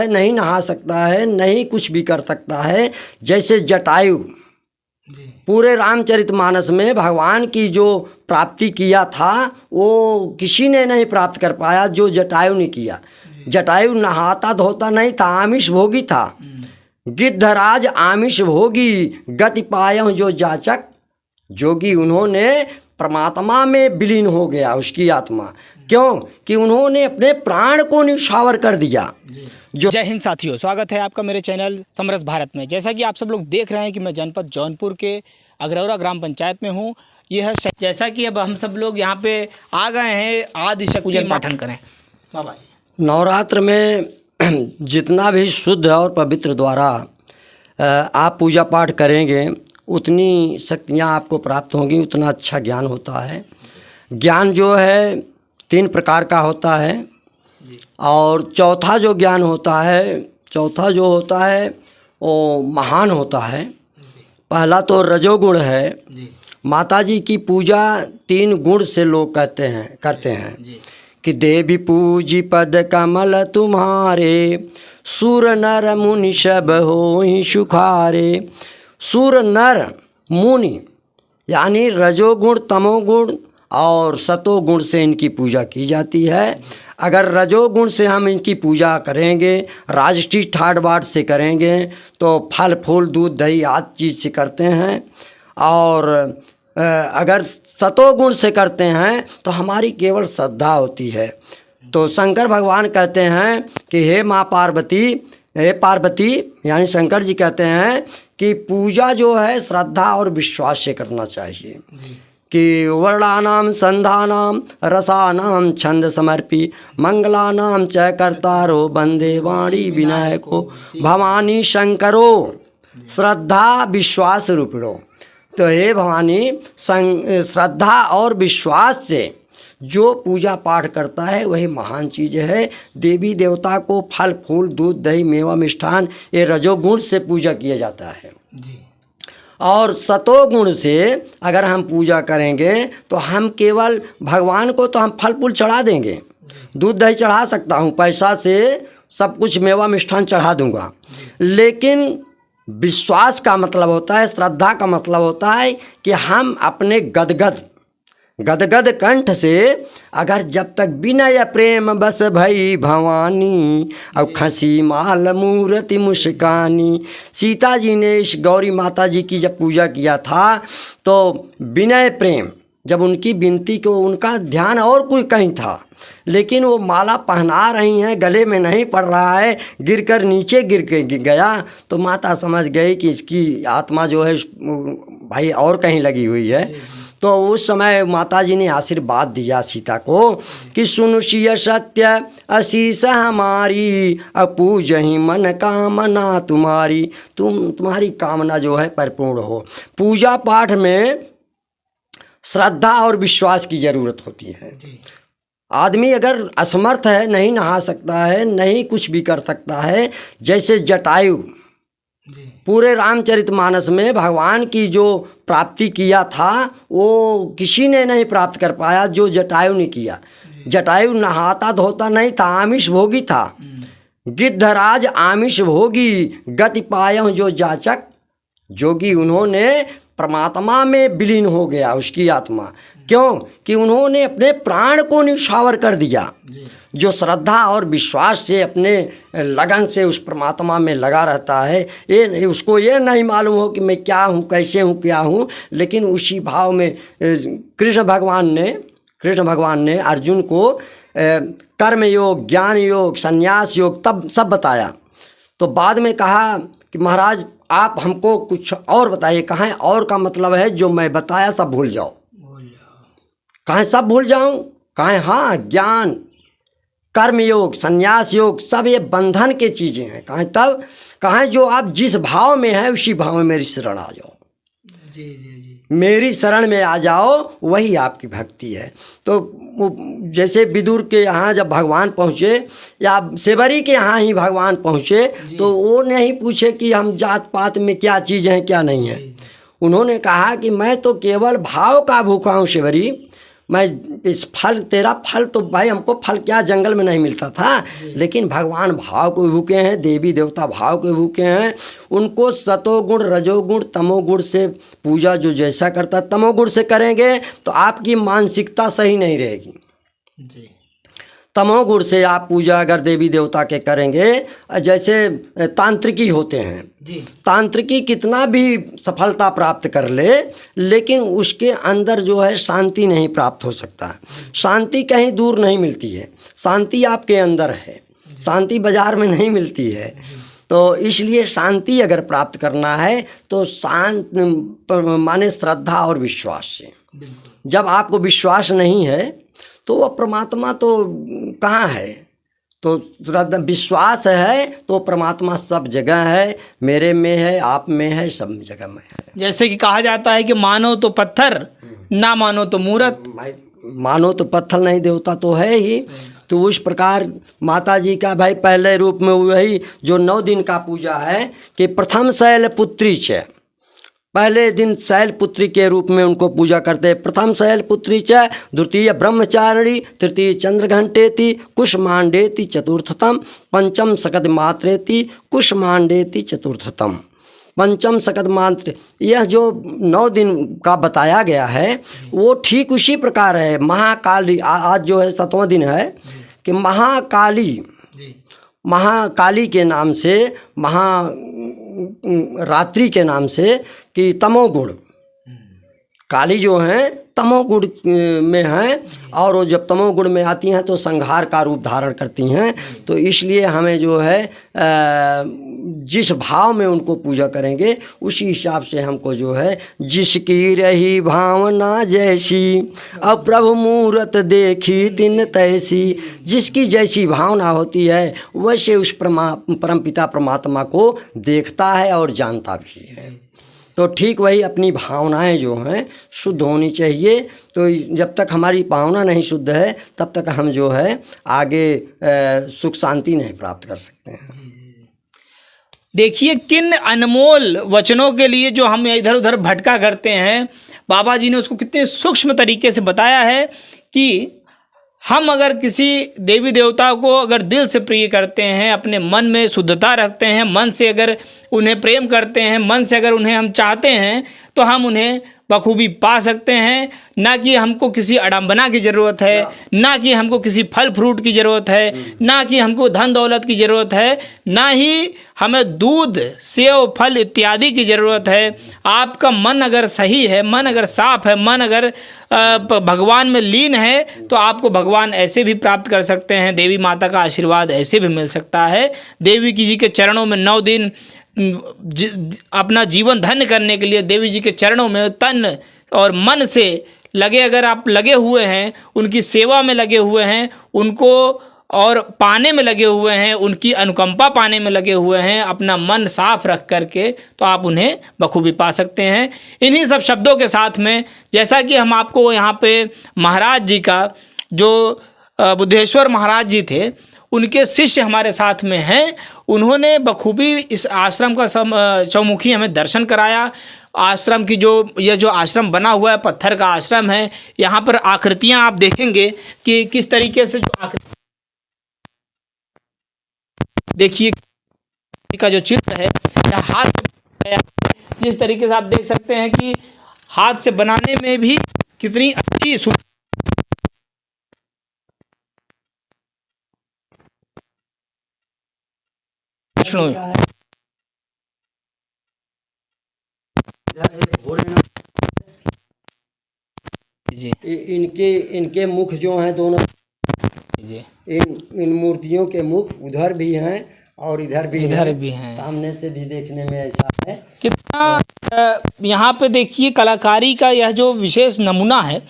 है, नहीं नहा सकता है, नहीं कुछ भी कर सकता है। जैसे जटायु पूरे रामचरितमानस में भगवान की जो प्राप्ति किया था वो किसी ने नहीं प्राप्त कर पाया जो जटायु ने किया। जटायु नहाता धोता नहीं था, आमिष भोगी था। गिद्धराज आमिष भोगी, गति पायहु जो जाचक जोगी। उन्होंने परमात्मा में विलीन हो गया उसकी आत्मा, क्यों कि उन्होंने अपने प्राण को न्यौछावर कर दिया। जो जय हिंद साथियों, स्वागत है आपका मेरे चैनल समरस भारत में। जैसा कि आप सब लोग देख रहे हैं कि मैं जनपद जौनपुर के अग्रौरा ग्राम पंचायत में हूँ। यह है जैसा कि अब हम सब लोग यहाँ पे आ गए हैं आदि शक्ति पूजन पाठन करें। बाबा नवरात्र में जितना भी शुद्ध और पवित्र द्वारा आप पूजा पाठ करेंगे उतनी शक्तियाँ आपको प्राप्त होंगी, उतना अच्छा ज्ञान होता है। ज्ञान जो है 3 प्रकार का होता है और चौथा जो ज्ञान होता है, चौथा जो होता है वो महान होता है। पहला तो रजोगुण है। माता जी की पूजा 3 गुण से लोग करते हैं कि देवी पूजी पद कमल तुम्हारे, सुर नर मुनि सब होहि सुखारे। सुर नर मुनि यानी रजोगुण, तमोगुण और सतोगुण से इनकी पूजा की जाती है। अगर रजोगुण से हम इनकी पूजा करेंगे, राजटी ठाट बाट से करेंगे तो फल फूल दूध दही आदि चीज़ से करते हैं। और अगर सतोगुण से करते हैं तो हमारी केवल श्रद्धा होती है। तो शंकर भगवान कहते हैं कि हे माँ पार्वती, हे पार्वती यानी शंकर जी कहते हैं कि पूजा जो है श्रद्धा और विश्वास से करना चाहिए। कि वर्णानाम संधानाम रसानाम छंद समर्पी, मंगलानाम च कर्तारो वंदे वाणी विनायको, भवानी शंकरो श्रद्धा विश्वास रूपिणो। तो हे भवानी, श्रद्धा और विश्वास से जो पूजा पाठ करता है वही महान चीज़ है। देवी देवता को फल फूल दूध दही मेवा मिष्ठान ये रजोगुण से पूजा किया जाता है जी। और सतोगुण से अगर हम पूजा करेंगे तो हम केवल भगवान को तो हम फल फूल चढ़ा देंगे, दूध दही चढ़ा सकता हूँ, पैसा से सब कुछ मेवा मिष्ठान चढ़ा दूँगा। लेकिन विश्वास का मतलब होता है, श्रद्धा का मतलब होता है कि हम अपने गदगद कंठ से अगर जब तक विनय प्रेम बस भई भवानी, अब खसी माल मूर्ति मुस्कानी। सीता जी ने इस गौरी माता जी की जब पूजा किया था तो विनय प्रेम, जब उनकी विनती को उनका ध्यान और कोई कहीं था, लेकिन वो माला पहना रही हैं, गले में नहीं पड़ रहा है, गिरकर नीचे गिर गया तो माता समझ गई कि इसकी आत्मा जो है भाई और कहीं लगी हुई है। तो उस समय माता जी ने आशीर्वाद दिया सीता को कि सुनुषिय सत्य असीस हमारी, अपूजहि मन कामना तुम्हारी। तुम्हारी कामना जो है परिपूर्ण हो। पूजा पाठ में श्रद्धा और विश्वास की ज़रूरत होती है। आदमी अगर असमर्थ है, नहीं नहा सकता है, नहीं कुछ भी कर सकता है। जैसे जटायु पूरे रामचरितमानस में भगवान की जो प्राप्ति किया था वो किसी ने नहीं प्राप्त कर पाया जो जटायु ने किया। जटायु नहाता धोता नहीं था, आमिष भोगी था। गिद्धराज आमिष भोगी, गति पायहु जो जाचक जोगी। उन्होंने परमात्मा में विलीन हो गया उसकी आत्मा, क्यों कि उन्होंने अपने प्राण को न्यौछावर कर दिया। जो श्रद्धा और विश्वास से अपने लगन से उस परमात्मा में लगा रहता है, ये उसको ये नहीं मालूम हो कि मैं क्या हूँ, कैसे हूँ, क्या हूँ, लेकिन उसी भाव में कृष्ण भगवान ने अर्जुन को कर्म योग, ज्ञान योग, संन्यास योग तब सब बताया। तो बाद में कहा कि महाराज आप हमको कुछ और बताइए। कहाँ और का मतलब है जो मैं बताया सब भूल जाओ। कहाँ सब भूल जाऊं? कहाँ हाँ, ज्ञान, कर्म योग, संन्यास योग सब ये बंधन के चीज़ें हैं। कहाँ तब कहाँ जो आप जिस भाव में हैं उसी भाव में मेरी शरण आ जाओ। जी। मेरी शरण में आ जाओ, वही आपकी भक्ति है। तो जैसे विदुर के यहाँ जब भगवान पहुँचे या सेवरी के यहाँ ही भगवान पहुँचे तो वो नहीं पूछे कि हम जात पात में क्या चीज़ हैं क्या नहीं है। उन्होंने कहा कि मैं तो केवल भाव का भूखा हूँ सेवरी, मैं इस फल तेरा फल तो भाई हमको फल क्या जंगल में नहीं मिलता था, लेकिन भगवान भाव को भूखे हैं, देवी देवता भाव के भूखे हैं। उनको सतोगुण रजोगुण तमोगुण से पूजा जो जैसा करता, तमोगुण से करेंगे तो आपकी मानसिकता सही नहीं रहेगी। जी। तमोगुण से आप पूजा अगर देवी देवता के करेंगे, जैसे तांत्रिकी होते हैं जी। तांत्रिकी कितना भी सफलता प्राप्त कर ले, लेकिन उसके अंदर जो है शांति नहीं प्राप्त हो सकता है। शांति कहीं दूर नहीं मिलती है, शांति आपके अंदर है, शांति बाजार में नहीं मिलती है। तो इसलिए शांति अगर प्राप्त करना है तो शांत माने श्रद्धा और विश्वास से। जब आपको विश्वास नहीं है तो वह परमात्मा तो कहाँ है, तो विश्वास है तो परमात्मा सब जगह है, मेरे में है, आप में है, सब जगह में है। जैसे कि कहा जाता है कि मानो तो पत्थर ना मानो तो मूरत। भाई मानो तो पत्थर नहीं देवता तो है ही। तो उस प्रकार माता जी का भाई पहले रूप में वही जो 9 दिन का पूजा है कि प्रथम शैल पुत्री च, पहले दिन शैल पुत्री के रूप में उनको पूजा करते हैं। प्रथम शैल पुत्री च, द्वितीय ब्रह्मचारिणी, तृतीय चंद्रघंटेति, कुष्मांडेति चतुर्थतम, पंचम सकद मात्रेति, कुष्मांडेति चतुर्थतम। पंचम सकद मात्र, यह जो 9 दिन का बताया गया है वो ठीक उसी प्रकार है। महाकाली आज जो है 7वां दिन है कि महाकाली के नाम से, रात्रि के नाम से कि तमोगुण काली जो हैं तमोगुण में हैं, और वो जब तमोगुण में आती हैं तो संहार का रूप धारण करती हैं। तो इसलिए हमें जो है जिस भाव में उनको पूजा करेंगे उसी हिसाब से हमको जो है, जिसकी रही भावना जैसी अब प्रभु मूरत देखी तिन तैसी, जिसकी जैसी भावना होती है वैसे उस परमपिता परमात्मा को देखता है और जानता भी है। तो ठीक वही अपनी भावनाएं जो हैं शुद्ध होनी चाहिए। तो जब तक हमारी भावना नहीं शुद्ध है तब तक हम जो है आगे सुख शांति नहीं प्राप्त कर सकते हैं। देखिए किन अनमोल वचनों के लिए जो हम इधर उधर भटका करते हैं, बाबा जी ने उसको कितने सूक्ष्म तरीके से बताया है कि हम अगर किसी देवी देवता को अगर दिल से प्रिय करते हैं, अपने मन में शुद्धता रखते हैं, मन से अगर उन्हें प्रेम करते हैं, मन से अगर उन्हें हम चाहते हैं तो हम उन्हें बखूबी पा सकते हैं। ना कि हमको किसी अड़म्बना की ज़रूरत है, ना कि हमको किसी फल फ्रूट की ज़रूरत है, ना कि हमको धन दौलत की ज़रूरत है, ना ही हमें दूध सेव फल इत्यादि की ज़रूरत है। आपका मन अगर सही है, मन अगर साफ है, मन अगर भगवान में लीन है तो आपको भगवान ऐसे भी प्राप्त कर सकते हैं, देवी माता का आशीर्वाद ऐसे भी मिल सकता है। देवी जी के चरणों में 9 दिन अपना जीवन धन्य करने के लिए देवी जी के चरणों में तन और मन से लगे, अगर आप लगे हुए हैं, उनकी सेवा में लगे हुए हैं, उनको और पाने में लगे हुए हैं, उनकी अनुकंपा पाने में लगे हुए हैं, अपना मन साफ रख करके, तो आप उन्हें बखूबी पा सकते हैं। इन्हीं सब शब्दों के साथ में जैसा कि हम आपको यहाँ पे महाराज जी का जो बुद्धेश्वर महाराज जी थे उनके शिष्य हमारे साथ में हैं, उन्होंने बखूबी इस आश्रम का चौमुखी हमें दर्शन कराया। आश्रम की यह जो आश्रम बना हुआ है पत्थर का आश्रम है, यहाँ पर आकृतियाँ आप देखेंगे कि किस तरीके से जो आकृति, देखिए का जो चित्र है यह हाथ से बनाया, जिस तरीके से आप देख सकते हैं कि हाथ से बनाने में भी कितनी अच्छी जी। इनके मुख जो हैं दोनों जी, इन मूर्तियों के मुख उधर भी हैं और इधर भी हैं। सामने से भी देखने में ऐसा है। कितना यहाँ पे देखिए कलाकारी का यह जो विशेष नमूना है,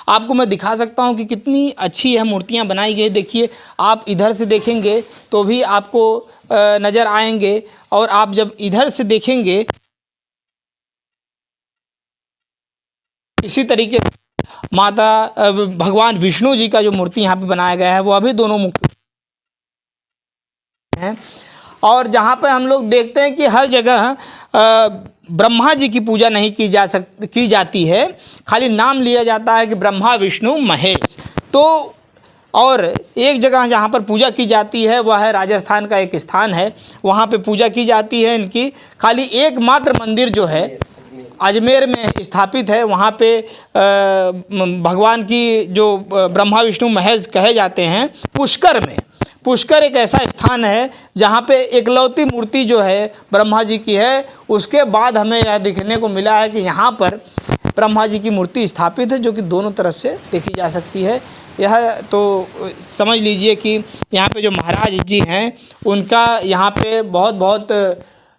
आपको मैं दिखा सकता हूँ कि कितनी अच्छी यह मूर्तियाँ बनाई गई। देखिए आप इधर से देखेंगे तो भी आपको नज़र आएंगे, और आप जब इधर से देखेंगे इसी तरीके से माता भगवान विष्णु जी का जो मूर्ति यहाँ पे बनाया गया है वो अभी दोनों मुख हैं। और जहाँ पे हम लोग देखते हैं कि हर जगह ब्रह्मा जी की पूजा नहीं की जाती है, खाली नाम लिया जाता है कि ब्रह्मा विष्णु महेश। तो और एक जगह जहाँ पर पूजा की जाती है वह है राजस्थान का एक स्थान है, वहाँ पे पूजा की जाती है इनकी। खाली एकमात्र मंदिर जो है अजमेर में स्थापित है, वहाँ पे भगवान की जो ब्रह्मा विष्णु महेश कहे जाते हैं पुष्कर में। पुष्कर एक ऐसा स्थान है जहाँ पे एकलौती मूर्ति जो है ब्रह्मा जी की है। उसके बाद हमें यह देखने को मिला है कि यहाँ पर ब्रह्मा जी की मूर्ति स्थापित है जो कि दोनों तरफ से देखी जा सकती है। यह तो समझ लीजिए कि यहाँ पे जो महाराज जी हैं उनका यहाँ पे बहुत बहुत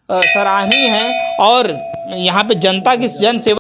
सराहनीय है। और यहाँ पे जनता की जन सेवा